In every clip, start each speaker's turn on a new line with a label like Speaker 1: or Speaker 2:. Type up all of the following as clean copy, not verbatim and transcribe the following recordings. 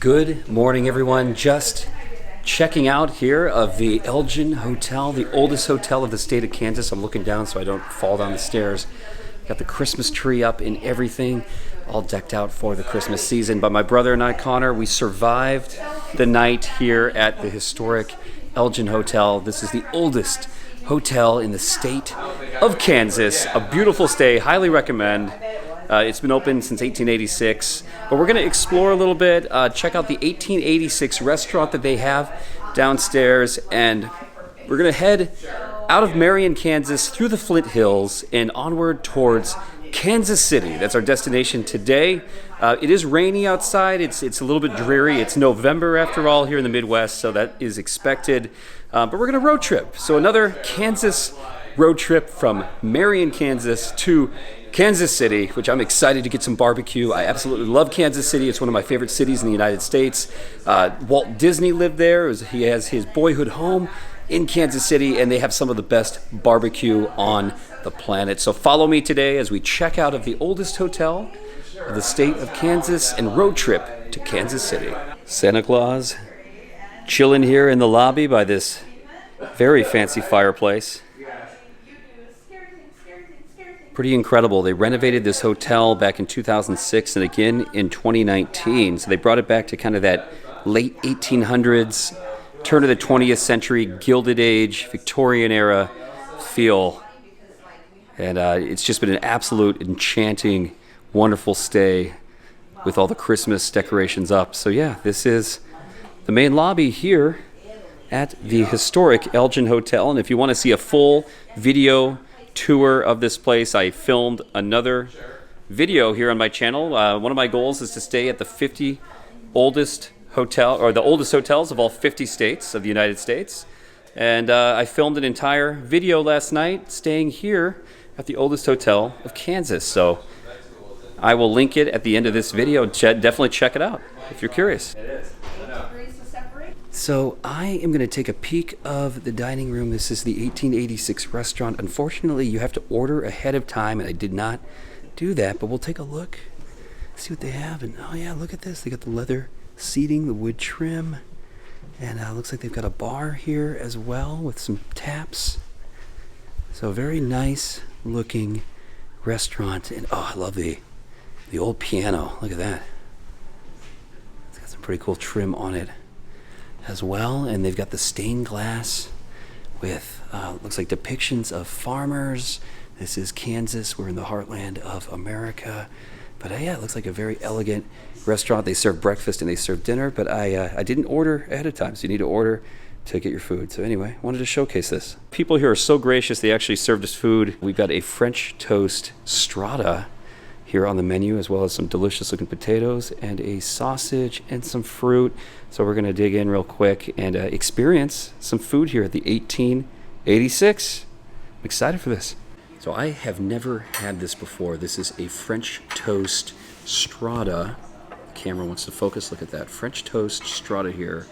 Speaker 1: Good morning, everyone. Just checking out here of the Elgin Hotel, the oldest hotel of the state of Kansas. I'm looking down so I don't fall down the stairs. Got the Christmas tree up and everything, all decked out for the Christmas season. But my brother and I, Connor, we survived the night here at the historic Elgin Hotel. This is the oldest hotel in the state of Kansas. A beautiful stay, highly recommend. It's been open since 1886, but we're going to explore a little bit, check out the 1886 restaurant that they have downstairs, and we're going to head out of Marion, Kansas, through the Flint Hills and onward towards Kansas City. That's our destination today. It is rainy outside. It's a little bit dreary. It's November after all here in the Midwest, so that is expected. But we're going to road trip. So another Kansas road trip from Marion, Kansas to Kansas City, which I'm excited to get some barbecue. I absolutely love Kansas City. It's one of my favorite cities in the United States. Walt Disney lived there. He has his boyhood home in Kansas City, and they have some of the best barbecue on the planet. So follow me today as we check out of the oldest hotel of the state of Kansas and road trip to Kansas City. Santa Claus chilling here in the lobby by this very fancy fireplace. Pretty incredible. They renovated this hotel back in 2006 and again in 2019. So they brought it back to kind of that late 1800s, turn of the 20th century, Gilded Age, Victorian era feel. And it's just been an absolute enchanting, wonderful stay with all the Christmas decorations up. So yeah, this is the main lobby here at the historic Elgin Hotel. And if you want to see a full video tour of this place, I filmed another video here on my channel. One of my goals is to stay at the 50 oldest hotel, or the oldest hotels of all 50 states of the United States. And I filmed an entire video last night staying here at the oldest hotel of Kansas. So I will link it at the end of this video. Definitely check it out if you're curious. So I am going to take a peek of the dining room. This is the 1886 restaurant. Unfortunately, you have to order ahead of time, and I did not do that, but we'll take a look, see what they have. And oh yeah, look at this. They got the leather seating, the wood trim, and looks like they've got a bar here as well with some taps. So very nice looking restaurant. And oh, I love the old piano. Look at that. It's got some pretty cool trim on it as well, and they've got the stained glass with looks like depictions of farmers. This is Kansas. We're in the heartland of America. But yeah, it looks like a very elegant restaurant. They serve breakfast and they serve dinner, but I didn't order ahead of time, so you need to order to get your food. So anyway, wanted to showcase this. People here are so gracious. They actually served us food. We've got a French toast strata here on the menu, as well as some delicious looking potatoes and a sausage and some fruit. So we're going to dig in real quick and experience some food here at the 1886. I'm excited for this. So I have never had this before. This is a French toast strata. The camera wants to focus. Look at that. French toast strata here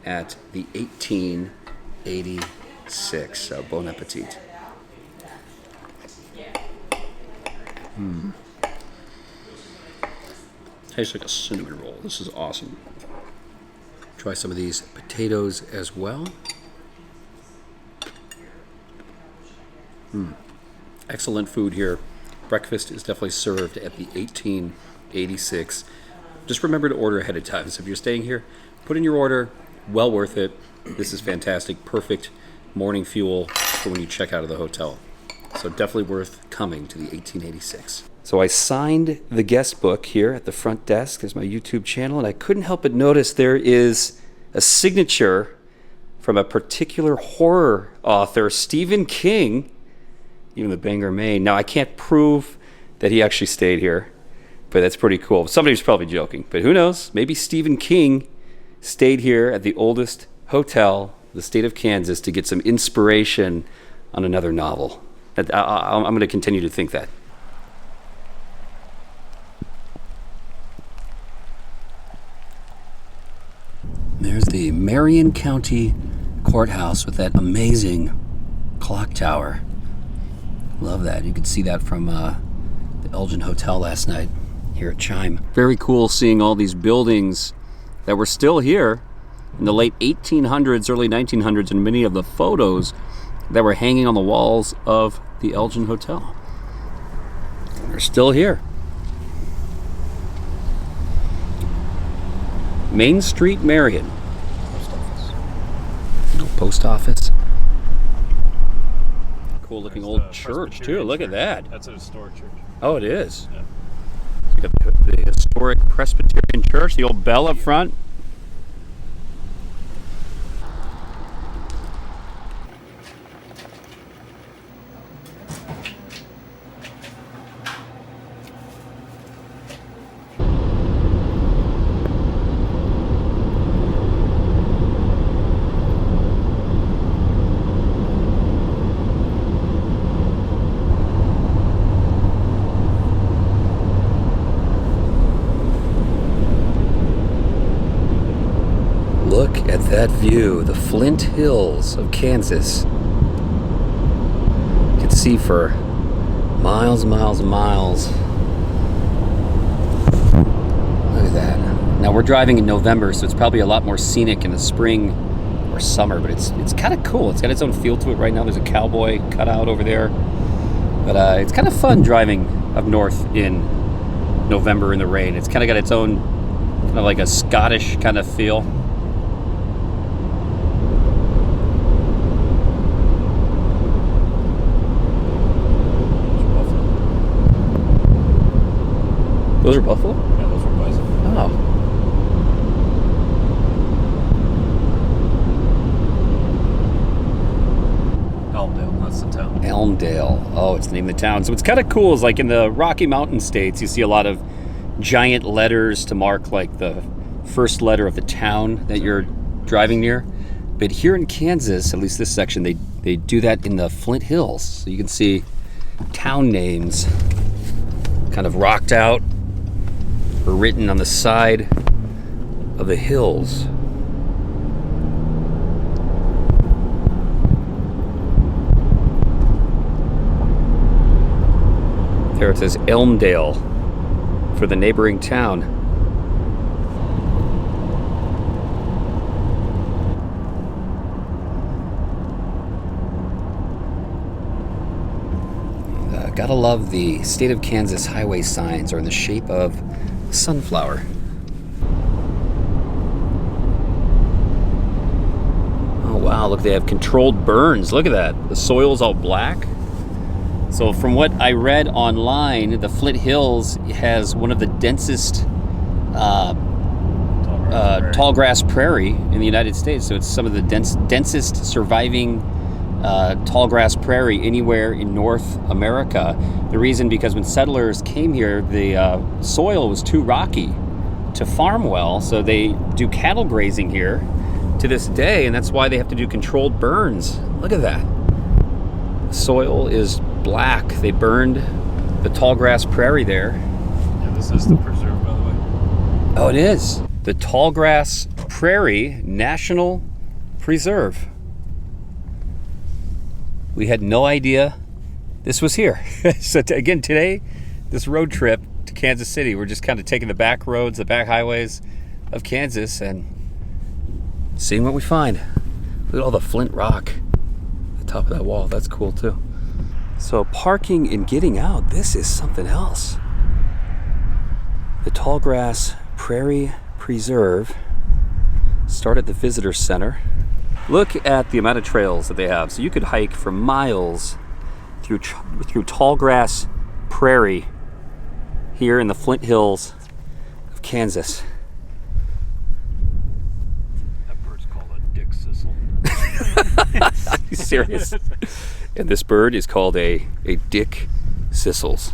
Speaker 1: at the 1886. So bon appetit. Tastes like a cinnamon roll. This is awesome. Try some of these potatoes as well. Excellent food here. Breakfast is definitely served at the 1886. Just remember to order ahead of time. So if you're staying here, put in your order. Well worth it. This is fantastic. Perfect morning fuel for when you check out of the hotel. So definitely worth coming to the 1886. So I signed the guest book here at the front desk. There's my YouTube channel, and I couldn't help but notice there is a signature from a particular horror author, Stephen King, even the Bangor, Maine. Now, I can't prove that he actually stayed here, but that's pretty cool. Somebody's probably joking, but who knows? Maybe Stephen King stayed here at the oldest hotel in the state of Kansas to get some inspiration on another novel. I'm going to continue to think that. There's the Marion County Courthouse with that amazing clock tower. Love that. You could see that from the Elgin Hotel last night here at Chime. Very cool seeing all these buildings that were still here in the late 1800s, early 1900s, and many of the photos that were hanging on the walls of the Elgin Hotel. They're still here. Main Street, Marion.
Speaker 2: Post office.
Speaker 1: Little post office. Cool looking old church too. Look at that.
Speaker 2: That's a historic church.
Speaker 1: Oh, it is.
Speaker 2: Yeah.
Speaker 1: So you got the historic Presbyterian church, the old bell up front. Look at that view, the Flint Hills of Kansas. You can see for miles and miles and miles. Look at that. Now we're driving in November, so it's probably a lot more scenic in the spring or summer, but it's kind of cool. It's got its own feel to it right now. There's a cowboy cutout over there. But it's kind of fun driving up north in November in the rain. It's kind of got its own, kind of like a Scottish kind of feel. Those are buffalo?
Speaker 2: Yeah, those were bison.
Speaker 1: Oh.
Speaker 2: Elmdale, that's the town.
Speaker 1: Elmdale. Oh, it's the name of the town. So what's kind of cool is like in the Rocky Mountain states, you see a lot of giant letters to mark like the first letter of the town that you're driving near. But here in Kansas, at least this section, they do that in the Flint Hills. So you can see town names kind of rocked out or written on the side of the hills. There it says Elmdale for the neighboring town. Gotta love the state of Kansas highway signs are in the shape of a sunflower. Oh wow, look, they have controlled burns. Look at that. The soil's all black. So from what I read online, the Flint Hills has one of the densest tall grass prairie in the United States. So it's some of the densest surviving tall grass prairie anywhere in North America. The reason, because when settlers came here, the soil was too rocky to farm well, so they do cattle grazing here to this day, and that's why they have to do controlled burns. Look at that. The soil is black. They burned the tall grass prairie there.
Speaker 2: Yeah, this is the preserve, by the way.
Speaker 1: Oh, it is. The Tallgrass Prairie National Preserve. We had no idea this was here. So again, today, this road trip to Kansas City, we're just kind of taking the back roads, the back highways of Kansas and seeing what we find. Look at all the flint rock at the top of that wall. That's cool too. So parking and getting out, this is something else. The Tallgrass Prairie Preserve. Start at the visitor center. Look at the amount of trails that they have. So you could hike for miles through tallgrass prairie here in the Flint Hills of Kansas.
Speaker 2: That bird's called a dick sissel.
Speaker 1: Are you serious? And this bird is called a dick sissels.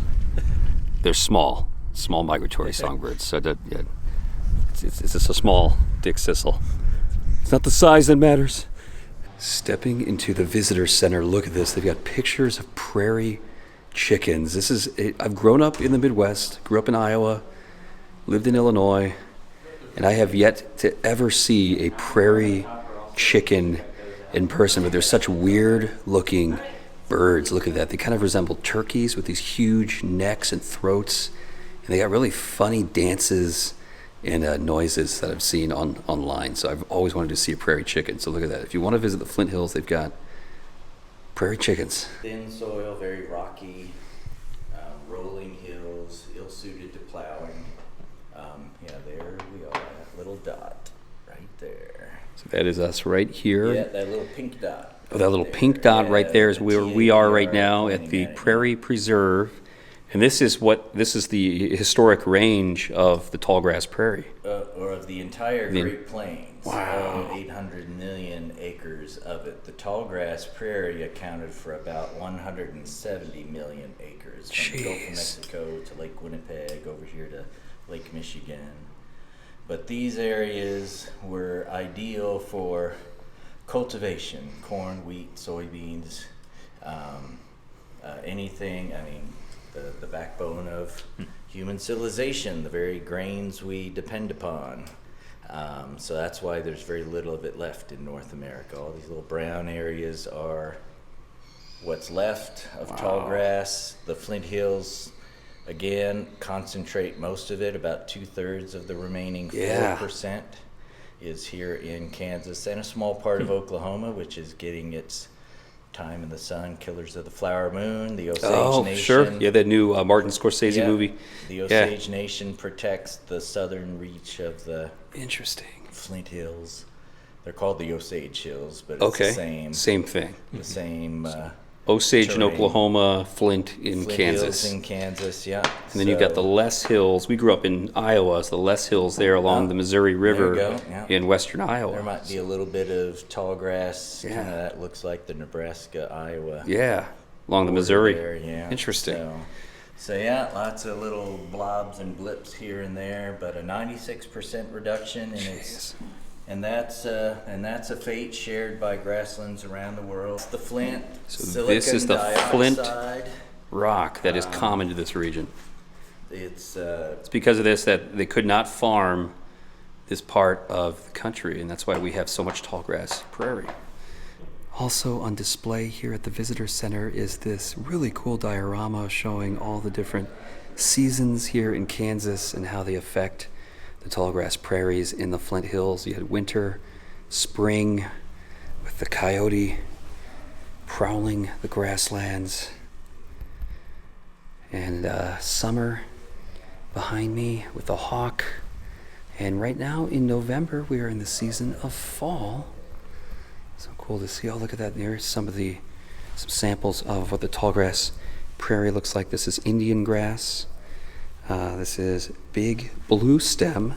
Speaker 1: They're small migratory songbirds. So that, yeah, it's just a small dick sissel. It's not the size that matters. Stepping into the visitor center, look at this. They've got pictures of prairie chickens. I've grown up in the Midwest, grew up in Iowa, lived in Illinois, and I have yet to ever see a prairie chicken in person, but they're such weird looking birds. Look at that. They kind of resemble turkeys with these huge necks and throats, and they got really funny dances and noises that I've seen online. So I've always wanted to see a prairie chicken. So look at that. If you want to visit the Flint Hills, they've got prairie chickens.
Speaker 3: Thin soil, very rocky, rolling hills, ill-suited to plowing. There we are, that little dot right there.
Speaker 1: So that is us right here.
Speaker 3: Yeah, that little pink dot.
Speaker 1: Oh, that little pink dot right there is where we are right now at the Prairie Preserve. And this is the historic range of the tallgrass prairie.
Speaker 3: Or of the entire Great Plains.
Speaker 1: Wow.
Speaker 3: 800 million acres of it. The tallgrass prairie accounted for about 170 million acres. From the Gulf of Mexico to Lake Winnipeg, over here to Lake Michigan. But these areas were ideal for cultivation, corn, wheat, soybeans, anything, the backbone of human civilization, the very grains we depend upon. So that's why there's very little of it left in North America. All these little brown areas are what's left of tall grass. The Flint Hills, again, concentrate most of it. About 2/3 of the remaining 4% is here in Kansas, and a small part of Oklahoma, which is getting its time in the sun. Killers of the Flower Moon, the Osage Nation.
Speaker 1: Sure. Yeah, that new Martin Scorsese movie.
Speaker 3: The Osage Nation protects the southern reach of the Flint Hills. They're called the Osage Hills, but it's the
Speaker 1: same thing.
Speaker 3: The same
Speaker 1: Osage in
Speaker 3: terrain.
Speaker 1: Oklahoma, Flint in Kansas.
Speaker 3: Hills in Kansas, yeah.
Speaker 1: And then you've got the Les Hills. We grew up in Iowa, so the Les Hills there along the Missouri River in western Iowa.
Speaker 3: There might be a little bit of tall grass. Kind of that looks like the Nebraska, Iowa.
Speaker 1: Yeah, along the Missouri.
Speaker 3: There,
Speaker 1: Interesting.
Speaker 3: So yeah, lots of little blobs and blips here and there, but a 96% reduction in its. And that's a fate shared by grasslands around the world. It's the Flint.
Speaker 1: So this is the Flint rock that is common to this region.
Speaker 3: It's
Speaker 1: because of this that they could not farm this part of the country, and that's why we have so much tallgrass prairie. Also on display here at the Visitor Center is this really cool diorama showing all the different seasons here in Kansas and how they affect the tallgrass prairies in the Flint Hills. You had winter, spring, with the coyote prowling the grasslands, and summer behind me with the hawk. And right now in November, we are in the season of fall. So cool to see. Oh, look at that. There's some samples of what the tallgrass prairie looks like. This is Indian grass. This is big blue stem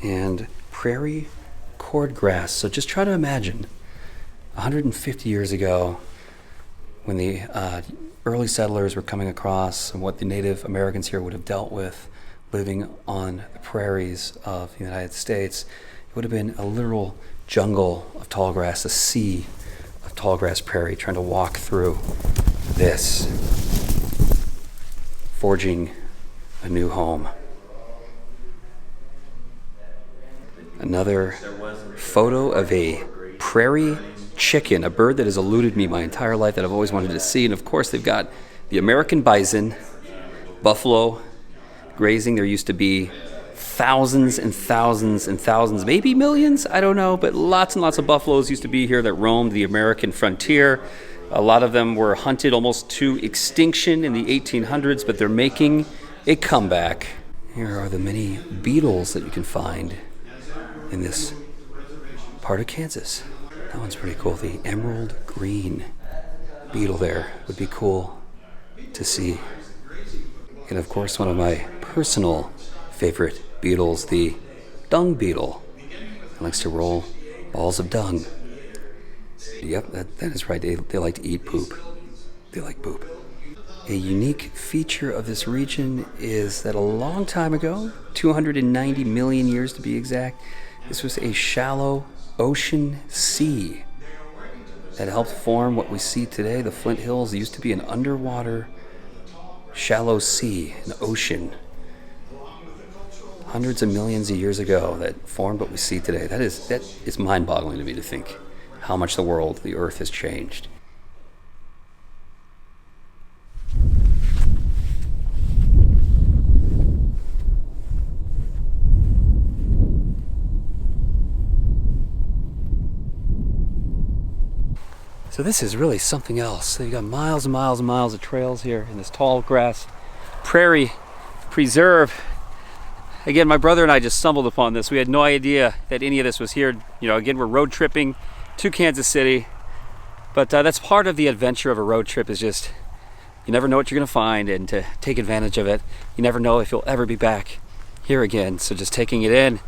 Speaker 1: and prairie cordgrass. So just try to imagine 150 years ago when the early settlers were coming across and what the Native Americans here would have dealt with living on the prairies of the United States. It would have been a literal jungle of tallgrass, a sea of tallgrass prairie, trying to walk through this, forging a new home. Another photo of a prairie chicken, a bird that has eluded me my entire life that I've always wanted to see. And of course, they've got the American bison, buffalo grazing. There used to be thousands and thousands and thousands, maybe millions, I don't know, but lots and lots of buffaloes used to be here that roamed the American frontier. A lot of them were hunted almost to extinction in the 1800s, but they're making a comeback. Here are the many beetles that you can find in this part of Kansas. That one's pretty cool. The emerald green beetle there would be cool to see. And of course, one of my personal favorite beetles, the dung beetle. It likes to roll balls of dung. Yep, that is right. They like to eat poop. They like poop. A unique feature of this region is that a long time ago, 290 million years to be exact, this was a shallow ocean sea that helped form what we see today. The Flint Hills used to be an underwater shallow sea, an ocean, hundreds of millions of years ago that formed what we see today. That is mind-boggling to me to think how much the world, the earth has changed. So this is really something else. So you got miles and miles and miles of trails here in this tall grass prairie preserve. Again, my brother and I just stumbled upon this. We had no idea that any of this was here. You know, again, we're road tripping to Kansas City. But that's part of the adventure of a road trip, is just, you never know what you're gonna find, and to take advantage of it. You never know if you'll ever be back here again. So just taking it in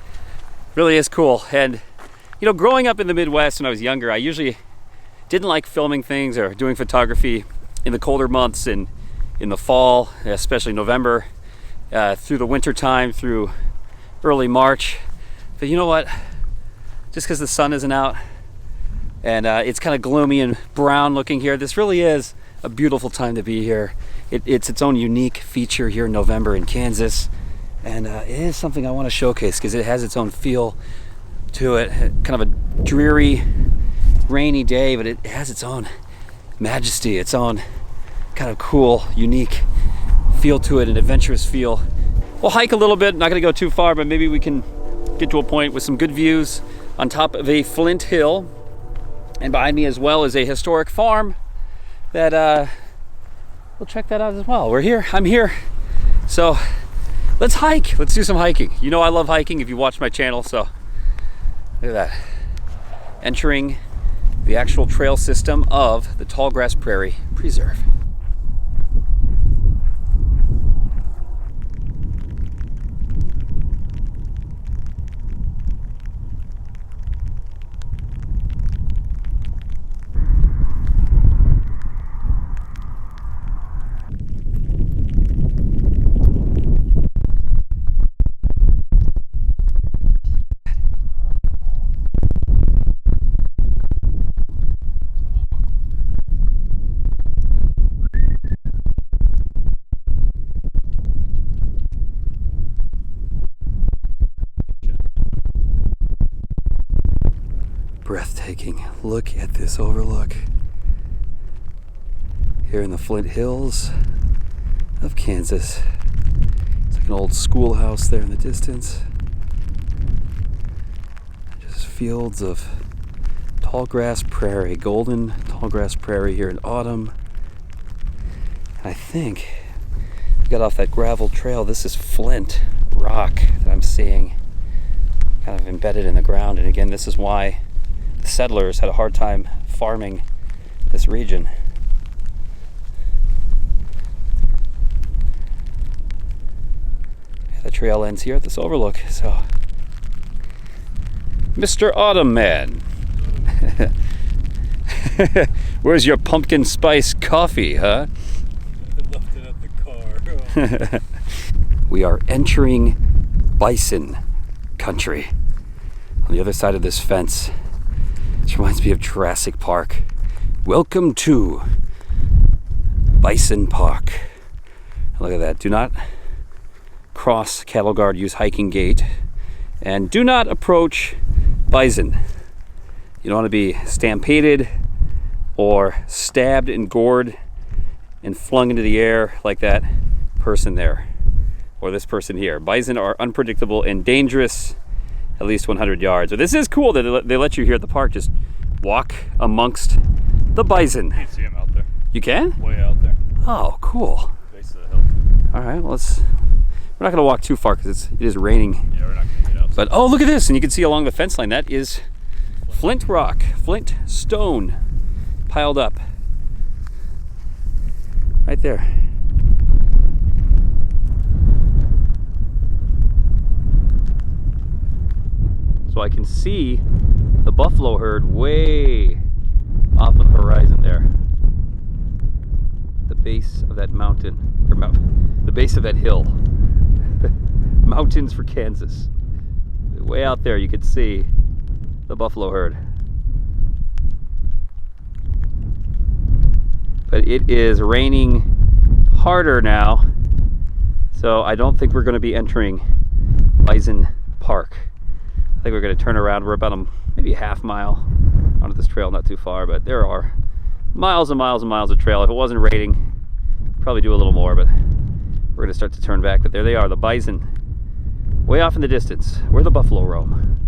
Speaker 1: really is cool. And you know, growing up in the Midwest when I was younger, I usually didn't like filming things or doing photography in the colder months and in the fall, especially November, through the winter time, through early March. But you know what? Just because the sun isn't out and it's kind of gloomy and brown looking here, this really is a beautiful time to be here. It's its own unique feature here in November in Kansas, and it is something I want to showcase because it has its own feel to it. Kind of a dreary, rainy day, but it has its own majesty, its own kind of cool, unique feel to it, an adventurous feel. We'll hike a little bit, not going to go too far, but maybe we can get to a point with some good views on top of a Flint Hill. And behind me as well is a historic farm that we'll check that out as well. We're here, I'm here. So let's hike, let's do some hiking. You know I love hiking if you watch my channel, so look at that. Entering the actual trail system of the Tallgrass Prairie Preserve. Breathtaking. Look at this overlook here in the Flint Hills of Kansas. It's like an old schoolhouse there in the distance. Just fields of tallgrass prairie, golden tallgrass prairie here in autumn. And I think we got off that gravel trail. This is flint rock that I'm seeing kind of embedded in the ground. And again, this is why the settlers had a hard time farming this region. Yeah, the trail ends here at this overlook. So, Mr. Autumn Man, where's your pumpkin spice coffee, huh?
Speaker 2: I left it at the car.
Speaker 1: We are entering bison country. On the other side of this fence, this reminds me of Jurassic Park. Welcome to Bison Park. Look at that. Do not cross cattle guard, use hiking gate, and do not approach bison. You don't want to be stampeded or stabbed and gored and flung into the air like that person there, or this person here. Bison are unpredictable and dangerous at least 100 yards. But this is cool that they let you here at the park just walk amongst the bison.
Speaker 2: You can see him out there.
Speaker 1: You can?
Speaker 2: Way out there.
Speaker 1: Oh, cool.
Speaker 2: Base of the hill.
Speaker 1: All right, well, we're not going to walk too far because it is raining.
Speaker 2: Yeah, we're not going to get out.
Speaker 1: But oh, look at this. And you can see along the fence line, that is flint rock, flint stone piled up right there. So I can see the buffalo herd way off on the horizon there. The base of that mountain, or the base of that hill. Mountains for Kansas. Way out there you could see the buffalo herd. But it is raining harder now, so I don't think we're going to be entering Bison Park. I think we're going to turn around. We're about maybe a half mile onto this trail, not too far, but there are miles and miles and miles of trail. If it wasn't raining, probably do a little more, but we're going to start to turn back. But there they are, the bison, way off in the distance, where the buffalo roam.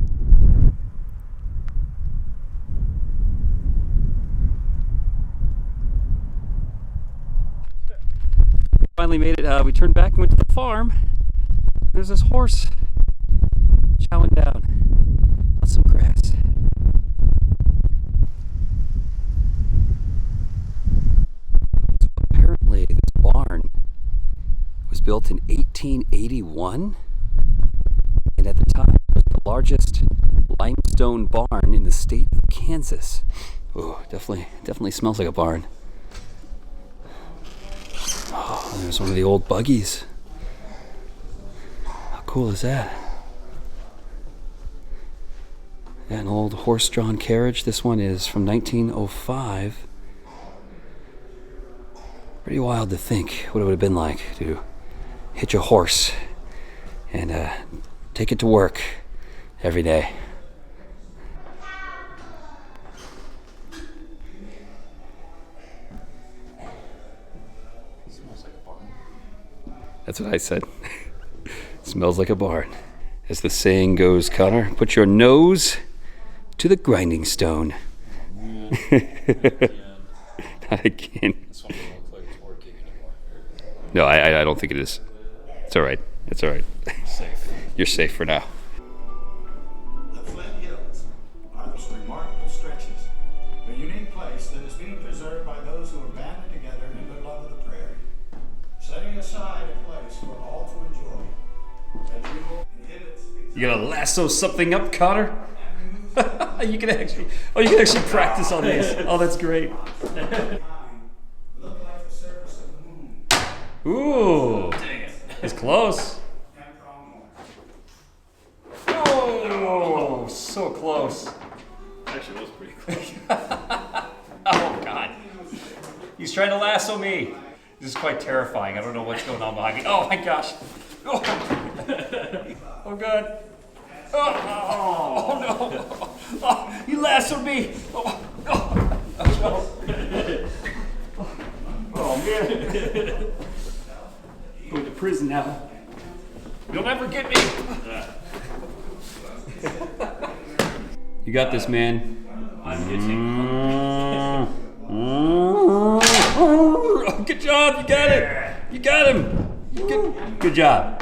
Speaker 1: Finally made it. We turned back and went to the farm. There's this horse chowing down on some grass. So apparently this barn was built in 1881, and at the time it was the largest limestone barn in the state of Kansas. Oh, definitely smells like a barn. Oh, there's one of the old buggies. How cool is that? Yeah, an old horse-drawn carriage. This one is from 1905. Pretty wild to think what it would have been like to hitch a horse and take it to work every day. Smells like a barn. That's what I said. Smells like a barn. As the saying goes, Connor, put your nose to the grinding stone. Not again.
Speaker 2: This one doesn't look like it's working anymore.
Speaker 1: No, I don't think it is. It's all right. It's all right.
Speaker 2: Safe.
Speaker 1: You're safe for now.
Speaker 4: The Flint Hills are those remarkable stretches, a unique place that is being preserved by those who are banded together in their love of the prairie, setting aside a place for all to enjoy. As you will inhibit
Speaker 1: You gotta lasso something up, Connor? you can actually practice on these. Oh, that's great.
Speaker 4: look like the surface of the moon
Speaker 1: Ooh.
Speaker 2: Dang it.
Speaker 1: It's close.
Speaker 4: and pronghorn.
Speaker 1: Oh, so close.
Speaker 2: Actually, it was pretty close.
Speaker 1: Oh, God. He's trying to lasso me. This is quite terrifying. I don't know what's going on behind me. Oh, my gosh. Oh, oh God. Oh, no. Oh, he lassoed me. Oh, man. Going to prison now. You'll never get me. You got this, man.
Speaker 2: I'm getting
Speaker 1: Good job. You got it. You got him. Good job.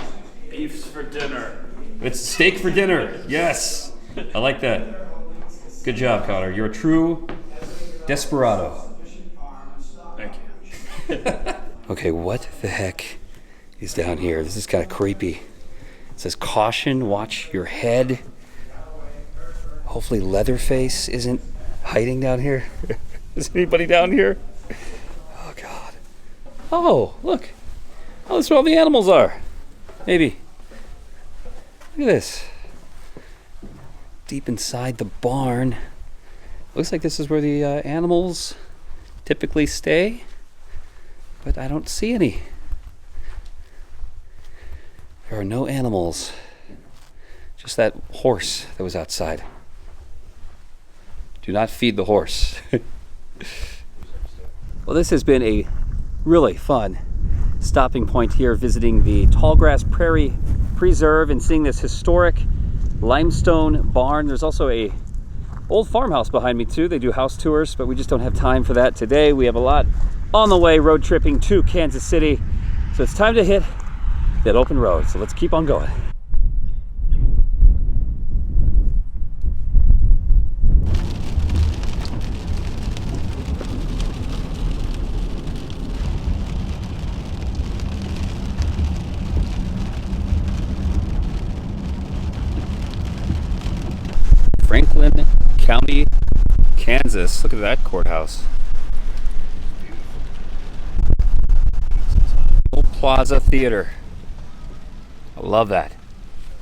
Speaker 2: beefs for dinner.
Speaker 1: It's steak for dinner. Yes. I like that. Good job, Connor. You're a true desperado.
Speaker 2: Thank you.
Speaker 1: Okay, what the heck is down here? This is kind of creepy. It says, caution, watch your head. Hopefully Leatherface isn't hiding down here. Is anybody down here? Oh, God. Oh, look. Oh, that's where all the animals are. Maybe. Look at this. Deep inside the barn. Looks like this is where the animals typically stay, but I don't see any. There are no animals. Just that horse that was outside. Do not feed the horse. Well, this has been a really fun stopping point here, visiting the Tallgrass Prairie Preserve and seeing this historic limestone barn. There's also a old farmhouse behind me too. They do house tours, but we just don't have time for that today. We have a lot on the way, road tripping to Kansas City. So it's time to hit that open road. So let's keep on going. Franklin County, Kansas. Look at that courthouse. Old Plaza Theater. I love that.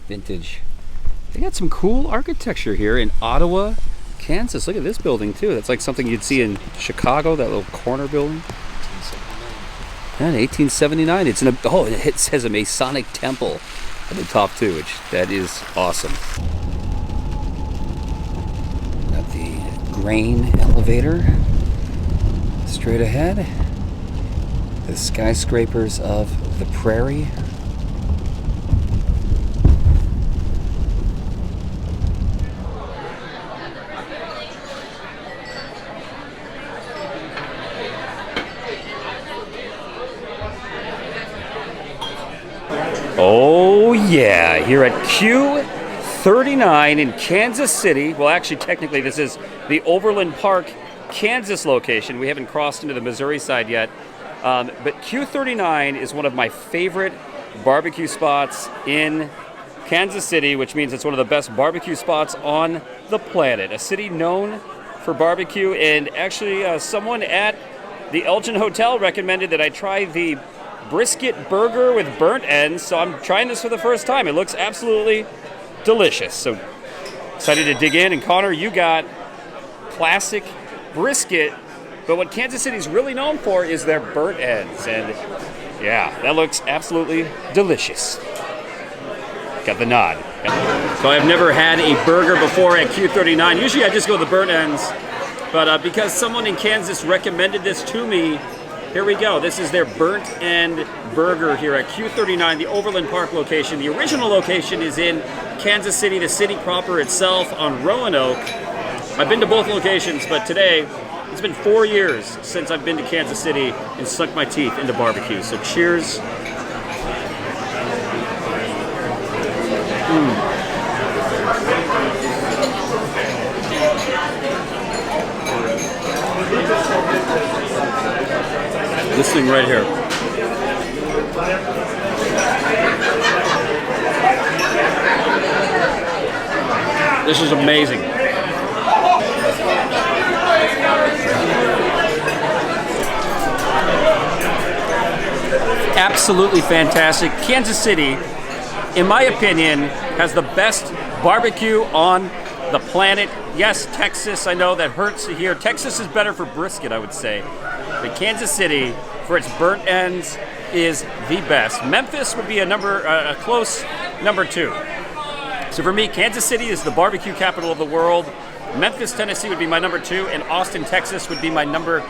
Speaker 1: Vintage. They got some cool architecture here in Ottawa, Kansas. Look at this building too. That's like something you'd see in Chicago, that little corner building. 1879. It's in a, oh, it says a Masonic temple at the top too, which that is awesome. Got the grain elevator straight ahead. The skyscrapers of the Prairie. Oh yeah, here at Q39 in Kansas City. Well, actually, technically, this is the Overland Park, Kansas location. We haven't crossed into the Missouri side yet. But Q39 is one of my favorite barbecue spots in Kansas City, which means it's one of the best barbecue spots on the planet. A city known for barbecue, and actually someone at the Elgin Hotel recommended that I try the brisket burger with burnt ends, so I'm trying this for the first time. It looks absolutely delicious. So excited to dig in. And Connor, you got classic brisket, but what Kansas City's really known for is their burnt ends. And yeah, that looks absolutely delicious. Got the nod. So I've never had a burger before at Q39. Usually I just go with the burnt ends, but because someone in Kansas recommended this to me, here we go. This is their burnt end burger here at Q39, the Overland Park location. The original location is in Kansas City, the city proper itself on Roanoke. I've been to both locations, but today, it's been 4 years since I've been to Kansas City and sunk my teeth into barbecue. So cheers. This thing right here. This is amazing. Absolutely fantastic. Kansas City, in my opinion, has the best barbecue on the planet. Yes, Texas, I know that hurts to hear. Texas is better for brisket, I would say. But Kansas City, for its burnt ends, is the best. Memphis would be a close number 2. So for me, Kansas City is the barbecue capital of the world. Memphis, Tennessee would be my number 2, and Austin, Texas would be my number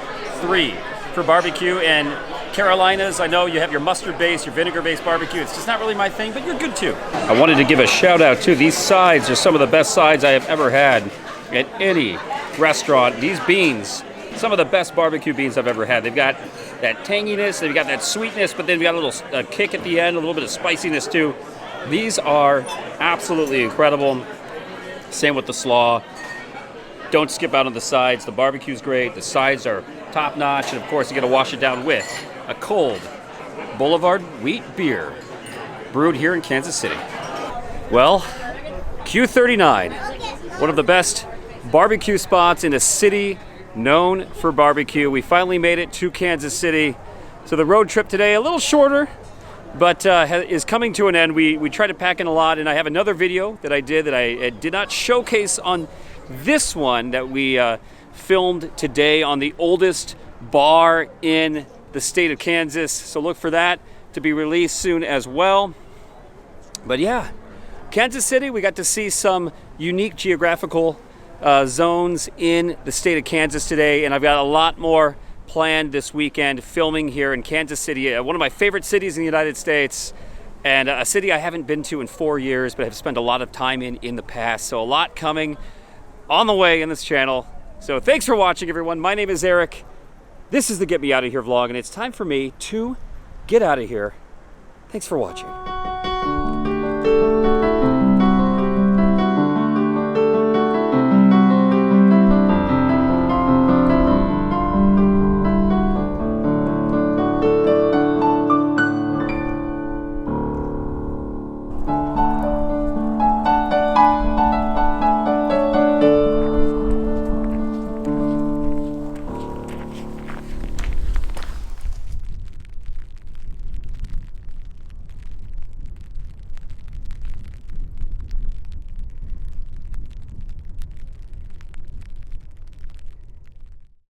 Speaker 1: 3 for barbecue. And Carolinas, I know you have your mustard-based, your vinegar-based barbecue. It's just not really my thing, but you're good too. I wanted to give a shout out too. These sides are some of the best sides I have ever had at any restaurant. These beans, some of the best barbecue beans I've ever had. They've got that tanginess, they've got that sweetness, but then we got a little kick at the end, a little bit of spiciness too. These are absolutely incredible. Same with the slaw. Don't skip out on the sides. The barbecue's great. The sides are top notch, and of course you got to wash it down with a cold Boulevard wheat beer brewed here in Kansas City. Well, Q39, one of the best barbecue spots in a city known for barbecue. We finally made it to Kansas City. So the road trip today, a little shorter, but is coming to an end. We tried to pack in a lot, and I have another video that I did not showcase on this one that we filmed today on the oldest bar in the state of Kansas. So look for that to be released soon as well. But yeah, Kansas City, we got to see some unique geographical zones in the state of Kansas today, and I've got a lot more planned this weekend filming here in Kansas City, one of my favorite cities in the United States, and a city I haven't been to in 4 years, but have spent a lot of time in the past. So a lot coming on the way in this channel. So thanks for watching, everyone. My name is Eric. This is the Get Me Out of Here vlog, and it's time for me to get out of here. Thanks for watching.